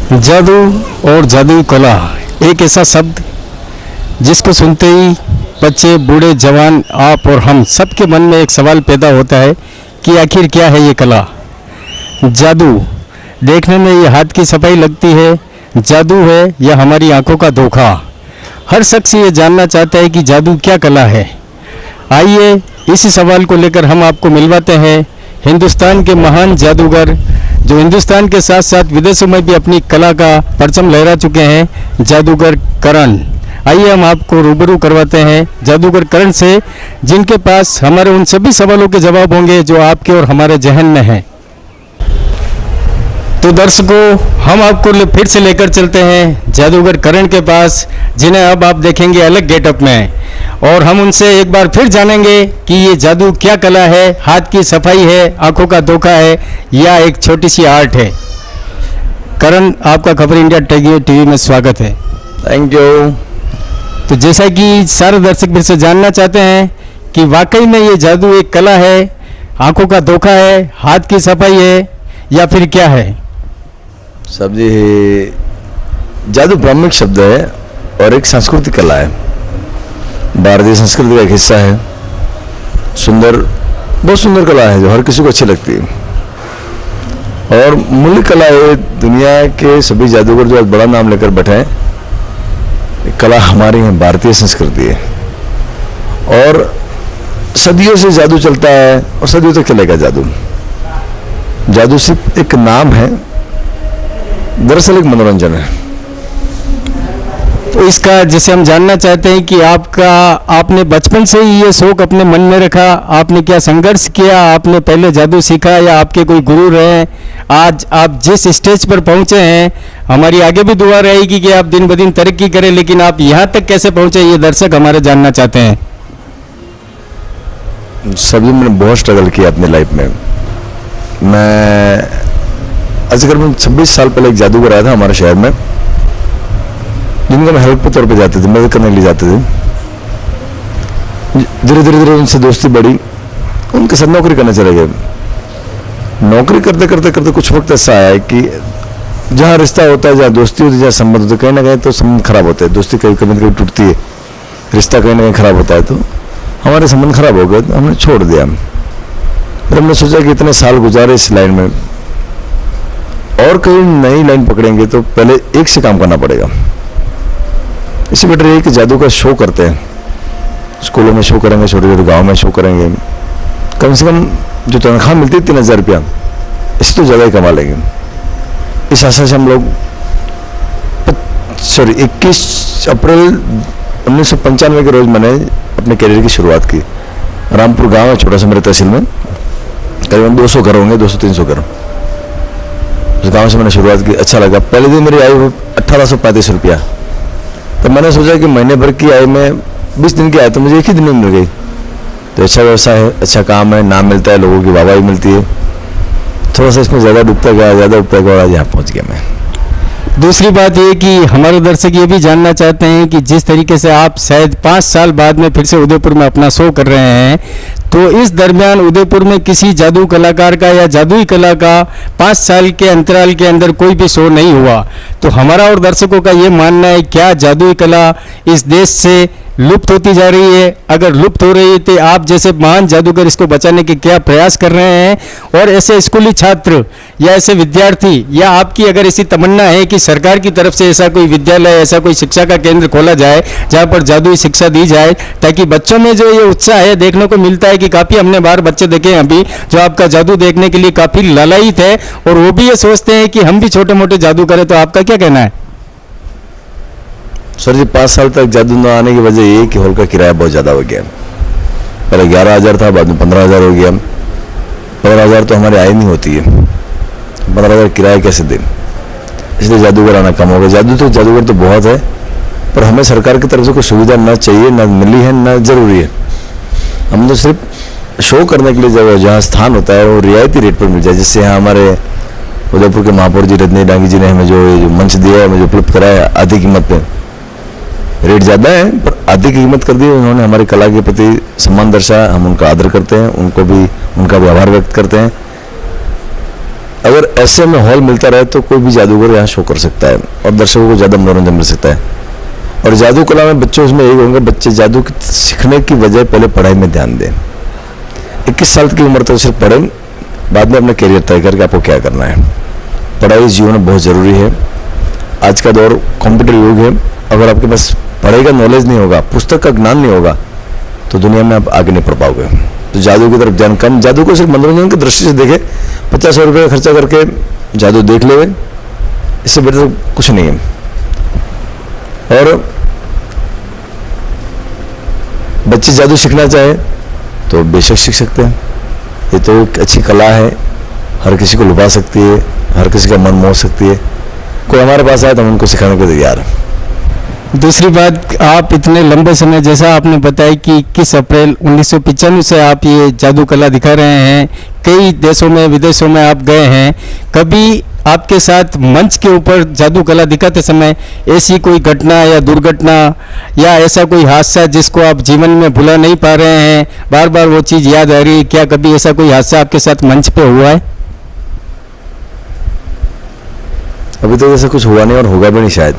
जादू और जादुई कला एक ऐसा शब्द जिसको सुनते ही बच्चे, बूढ़े, जवान, आप और हम सबके मन में एक सवाल पैदा होता है कि आखिर क्या है ये कला। जादू देखने में ये हाथ की सफाई लगती है, जादू है या हमारी आंखों का धोखा। हर शख्स ये जानना चाहता है कि जादू क्या कला है। आइए इसी सवाल को लेकर हम आपको मिलवाते हैं हिंदुस्तान के महान जादूगर, जो हिंदुस्तान के साथ साथ विदेशों में भी अपनी कला का परचम लहरा चुके हैं, जादूगर करण। आइए हम आपको रूबरू करवाते हैं जादूगर करण से, जिनके पास हमारे उन सभी सवालों के जवाब होंगे जो आपके और हमारे जहन में हैं। तो दर्शकों, हम आपको फिर से लेकर चलते हैं जादूगर करण के पास, जिन्हें अब आप देखेंगे अलग गेटअप में, और हम उनसे एक बार फिर जानेंगे कि ये जादू क्या कला है, हाथ की सफाई है, आंखों का धोखा है या एक छोटी सी आर्ट है। करण, आपका खबर इंडिया टीवी में स्वागत है। Thank you. तो जैसा कि सारे दर्शक फिर से जानना चाहते हैं कि वाकई में ये जादू एक कला है, आंखों का धोखा है, हाथ की सफाई है या फिर क्या है? सब जी, जादू ब्राह्मणिक शब्द है और एक सांस्कृतिक कला है, भारतीय संस्कृति का एक हिस्सा है। सुंदर, बहुत सुंदर कला है जो हर किसी को अच्छी लगती है और मूल्य कला है। दुनिया के सभी जादूगर जो आज बड़ा नाम लेकर बैठे हैं, कला हमारी है, भारतीय संस्कृति है और सदियों से जादू चलता है और सदियों तक चलेगा जादू। जादू सिर्फ एक नाम है, दरअसल एक मनोरंजन है। तो इसका जैसे हम जानना चाहते हैं कि आपने बचपन से ही ये शौक अपने मन में रखा, आपने क्या संघर्ष किया, आपने पहले जादू सीखा या आपके कोई गुरु रहे? आज आप जिस स्टेज पर पहुंचे हैं, हमारी आगे भी दुआ रहेगी कि आप दिन ब दिन तरक्की करें, लेकिन आप यहाँ तक कैसे पहुंचे, ये दर्शक हमारे जानना चाहते हैं। सभी मैंने बहुत स्ट्रगल किया अपनी लाइफ में। मैं आज करीबन 26 साल पहले एक जादूगर आया था हमारे शहर में, जिनको मैं हेल्प के तौर पे जाते थे, मदद करने के लिए जाते थे। धीरे धीरे उनसे दोस्ती बढ़ी, उनके साथ नौकरी करने चले गए। नौकरी करते करते करते कुछ वक्त ऐसा आया कि जहाँ रिश्ता होता है, जहाँ दोस्ती होती है, जहाँ संबंध होते हैं, कहीं ना कहीं तो संबंध खराब होते हैं। दोस्ती कभी कभी टूटती है, रिश्ता कहीं ना कहीं खराब होता है। तो हमारे संबंध खराब हो गए, तो हमने छोड़ दिया। फिर हमने सोचा कि इतने साल गुजारे इस लाइन में और कहीं नई लाइन पकड़ेंगे तो पहले एक से काम करना पड़ेगा। इससे बेटर ये कि जादू का शो करते हैं, स्कूलों में शो करेंगे, छोटे छोटे गाँव में शो करेंगे। कम से कम जो तनख्वाह मिलती है 3000 रुपया, इससे तो ज़्यादा ही कमा लेंगे। इस आशा से हम लोग 21 अप्रैल 1995 के रोज मैंने अपने करियर की शुरुआत की। रामपुर गांव है छोटा सा मेरे तहसील में, करीबन 200 घर होंगे, 200-300 घर। उस गांव से मैंने शुरुआत की। अच्छा लगा। पहले दिन मेरी आय 1835 रुपया। तो मैंने सोचा कि महीने भर की आय में 20 दिन की आय तो मुझे एक ही दिन में मिल गई। तो अच्छा व्यवसाय है, अच्छा काम है, नाम मिलता है, लोगों की वाहवाही मिलती है। थोड़ा सा इसमें ज़्यादा डूबता गया, ज़्यादा डूबता गया और आज यहाँ पहुँच गया मैं। दूसरी बात ये कि हमारे दर्शक ये भी जानना चाहते हैं कि जिस तरीके से आप शायद 5 साल बाद में फिर से उदयपुर में अपना शो कर रहे हैं, तो इस दरमियान उदयपुर में किसी जादू कलाकार का या जादुई कला का 5 साल के अंतराल के अंदर कोई भी शो नहीं हुआ। तो हमारा और दर्शकों का ये मानना है, क्या जादुई कला इस देश से लुप्त होती जा रही है? अगर लुप्त हो रही है तो आप जैसे महान जादूगर इसको बचाने के क्या प्रयास कर रहे हैं? और ऐसे स्कूली छात्र या ऐसे विद्यार्थी, या आपकी अगर ऐसी तमन्ना है कि सरकार की तरफ से ऐसा कोई विद्यालय, ऐसा कोई शिक्षा का केंद्र खोला जाए जहां पर जादुई शिक्षा दी जाए, ताकि बच्चों में जो ये उत्साह है, देखने को मिलता है कि काफ़ी हमने बाहर बच्चे देखे हैं अभी जो आपका जादू देखने के लिए काफ़ी लालायित है और वो भी ये सोचते हैं कि हम भी छोटे मोटे जादू करें। तो आपका क्या कहना है? सर जी, 5 साल तक जादू न आने की वजह ये कि हॉल का किराया बहुत ज़्यादा हो गया। पहले 11,000 था, बाद में 15,000 हो गया। 15,000 तो हमारी आय नहीं होती है, 15,000 किराया कैसे दें? इसलिए जादूगर आना कम हो गया। जादूगर तो बहुत है, पर हमें सरकार की तरफ से कोई सुविधा ना चाहिए, ना मिली है, ना ज़रूरी है। हम तो सिर्फ शो करने के लिए जहाँ स्थान होता है वो रियायती रेट पर मिल जाए। जिससे यहाँ हमारे उदयपुर के महापौर जी रजनी डांगी जी ने हमें जो मंच दिया है, हमें जो उपलब्ध कराया, आधी कीमत पे, रेट ज़्यादा है पर आधी की कीमत कर दी। उन्होंने हमारी कला के प्रति सम्मान दर्शाया, हम उनका आदर करते हैं, उनको भी, उनका भी आभार व्यक्त करते हैं। अगर ऐसे में हॉल मिलता रहे तो कोई भी जादूगर यहाँ शो कर सकता है और दर्शकों को ज़्यादा मनोरंजन मिल सकता है। और जादू कला में बच्चों उसमें यही होंगे, बच्चे जादू सीखने की बजाय पहले पढ़ाई में ध्यान दें। 21 साल की उम्र तक सिर्फ पढ़ें, बाद में अपना करियर तय करके आपको क्या करना है। पढ़ाई जीवन में बहुत ज़रूरी है। आज का दौर कॉम्पिटिटिव युग है। अगर आपके पास पढ़ाई का नॉलेज नहीं होगा, पुस्तक का ज्ञान नहीं होगा, तो दुनिया में आप आगे नहीं बढ़ पाओगे। तो जादू की तरफ ध्यान कम, जादू को सिर्फ मनोरंजन की दृष्टि से देखे। 50 रुपये खर्चा करके जादू देख ले, इससे बेटर कुछ नहीं है। और बच्चे जादू सीखना चाहे तो बेशक सीख सकते हैं। ये तो एक अच्छी कला है, हर किसी को लुभा सकती है, हर किसी का मन मोह सकती है। कोई हमारे पास आए तो हम उनको सिखाने को तैयार हैं। दूसरी बात, आप इतने लंबे समय, जैसा आपने बताया कि 21 अप्रैल 1995 से आप ये जादू कला दिखा रहे हैं, कई देशों में विदेशों में आप गए हैं। कभी आपके साथ मंच के ऊपर जादू कला दिखाते समय ऐसी कोई घटना या दुर्घटना या ऐसा कोई हादसा जिसको आप जीवन में भुला नहीं पा रहे हैं, बार बार वो चीज़ याद आ रही है, क्या कभी ऐसा कोई हादसा आपके साथ मंच पे हुआ है? अभी तो जैसा कुछ हुआ नहीं और होगा भी नहीं शायद।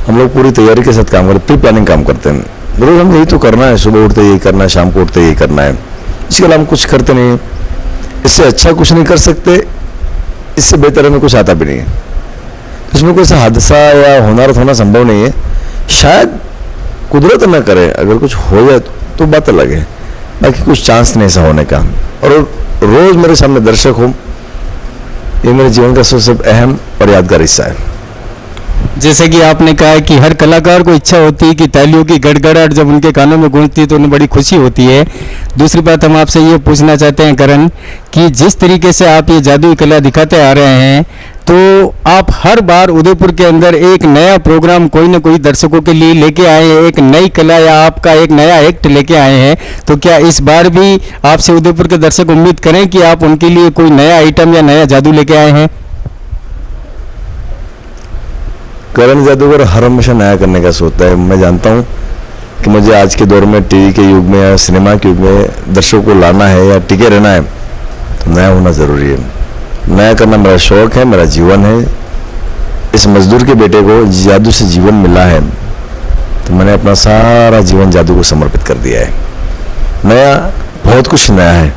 हम लोग पूरी तैयारी के साथ काम करते हैं, प्री प्लानिंग काम करते हैं। रोज हम यही तो करना है, सुबह उठते यही करना है, शाम को उठते यही करना है। इसके अलावा हम कुछ करते नहीं। इससे अच्छा कुछ नहीं कर सकते, इससे बेहतर हमें कुछ आता भी नहीं है। इसमें कोई ऐसा हादसा या होनारत होना संभव नहीं है। शायद कुदरत न करे, अगर कुछ हो जाए तो बात अलग है, बाकी कुछ चांस नहीं ऐसा होने का। और रोज मेरे सामने दर्शक हो, ये मेरे जीवन का सबसे अहम और यादगार हिस्सा है। जैसे कि आपने कहा कि हर कलाकार को इच्छा होती है कि तालियों की गड़गड़ाहट जब उनके कानों में गूंजती है तो उन्हें बड़ी खुशी होती है। दूसरी बात हम आपसे ये पूछना चाहते हैं करण, कि जिस तरीके से आप ये जादुई कला दिखाते आ रहे हैं, तो आप हर बार उदयपुर के अंदर एक नया प्रोग्राम कोई ना कोई दर्शकों के लिए लेके आए हैं, एक नई कला या आपका एक नया एक्ट लेके आए हैं। तो क्या इस बार भी आपसे उदयपुर के दर्शक उम्मीद करें कि आप उनके लिए कोई नया आइटम या नया जादू लेके आए हैं? करण जादूगर हर हमेशा नया करने का सोचता है। मैं जानता हूँ कि मुझे आज के दौर में, टीवी के युग में या सिनेमा के युग में दर्शकों को लाना है या टिके रहना है, तो नया होना ज़रूरी है। नया करना मेरा शौक़ है, मेरा जीवन है। इस मजदूर के बेटे को जादू से जीवन मिला है, तो मैंने अपना सारा जीवन जादू को समर्पित कर दिया है। नया, बहुत कुछ नया है।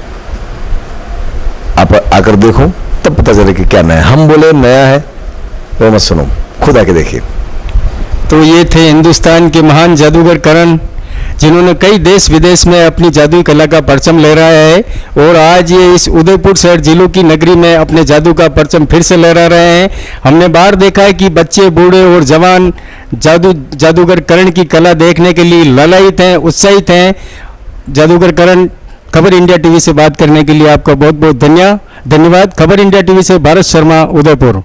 आप आकर देखो तब पता चले कि क्या नया है। हम बोले नया है वो मत सुनो, खुद आके देखिए। तो ये थे हिंदुस्तान के महान जादूगर करण, जिन्होंने कई देश विदेश में अपनी जादुई कला का परचम लहराया है और आज ये इस उदयपुर शहर जिलों की नगरी में अपने जादू का परचम फिर से लहरा रहे हैं। हमने बाहर देखा है कि बच्चे, बूढ़े और जवान जादूगर करण की कला देखने के लिए लालायित हैं, उत्साहित हैं। जादूगर करण, खबर इंडिया टीवी से बात करने के लिए आपका बहुत बहुत धन्यवाद। खबर इंडिया टीवी से Bharat Sharma, Udaipur.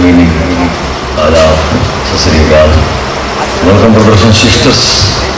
Good evening. Adab. Sasriyakal. Welcome to brothers and sisters.